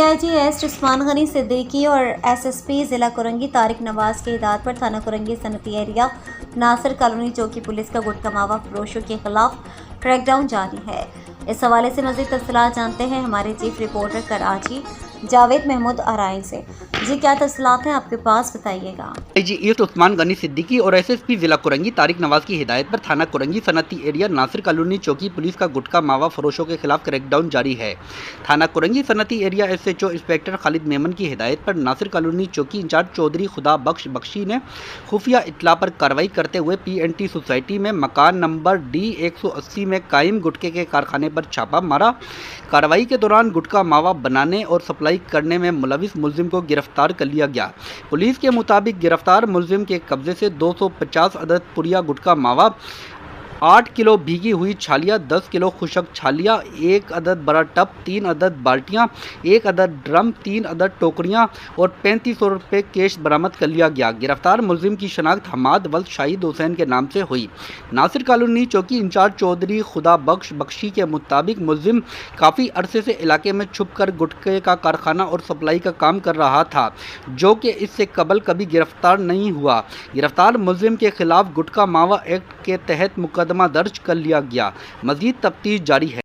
DIG एस्ट Usman Ghani Siddiqui और SSP ज़िला कुरंगी तारिक नवाज़ की हिदायत पर थाना कुरंगी सनती एरिया नासिर कॉलोनी चौकी पुलिस का गुटखा मावा फरोशों के खिलाफ क्रैकडाउन जारी है। इस हवाले से मज़ीद तफसीलात जानते हैं हमारे चीफ रिपोर्टर कराची जावेद महमूद आराई से। जी क्या तफसीलात हैं आपके पास, बताइएगा। DIG ईस्ट उस्मान गनी सिद्दीकी और SSP जिला कुरंगी तारिक नवाज़ की हिदायत पर थाना कुरंगी सनती एरिया नासिर कॉलोनी चौकी पुलिस का गुटखा मावा फरोशों के खिलाफ क्रैकडाउन जारी है। थाना कुरंगी सनती area SHO inspector Khalid Memon की हिदायत पर नासिर कॉलोनी चौकी इंचार्ज चौधरी खुदा बख्श बख्शी ने खुफिया इत्तला पर कार्रवाई करते हुए PNT सोसाइटी में मकान नंबर D180 में कायम गुटखे के कारखाने पर छापा मारा। कार्रवाई के दौरान गुटखा मावा बनाने और सप्लाई करने में मुलविस मुलजिम को गिरफ्तार कर लिया गया। पुलिस के मुताबिक गिरफ्तार मुलजिम के कब्जे से 250 अदद पुरिया गुटखा मावा, 8 किलो भीगी हुई छालियाँ, 10 किलो खुशक छालियाँ, 1 अदद बड़ा टब, 3 अदद बाल्टियाँ, 1 अदद ड्रम, 3 अदद टोकरियाँ और 3500 रुपये कैश बरामद कर लिया गया। गिरफ्तार मुलजिम की शनाख्त हमाद वल्द शाहिद हुसैन के नाम से हुई। नासिर कॉलोनी चौकी इंचार्ज चौधरी खुदा बख्श बख्शी के मुताबिक मुलजिम काफ़ी अरसे से इलाके में छुप कर गुटखे का कारखाना और सप्लाई का काम कर रहा था, जो कि इससे कबल कभी गिरफ्तार नहीं हुआ। गिरफ्तार मुलजिम के खिलाफ गुटखा मावा एक्ट के तहत मुकदमा दर्ज कर लिया गया। मजीद तफ्तीश जारी है।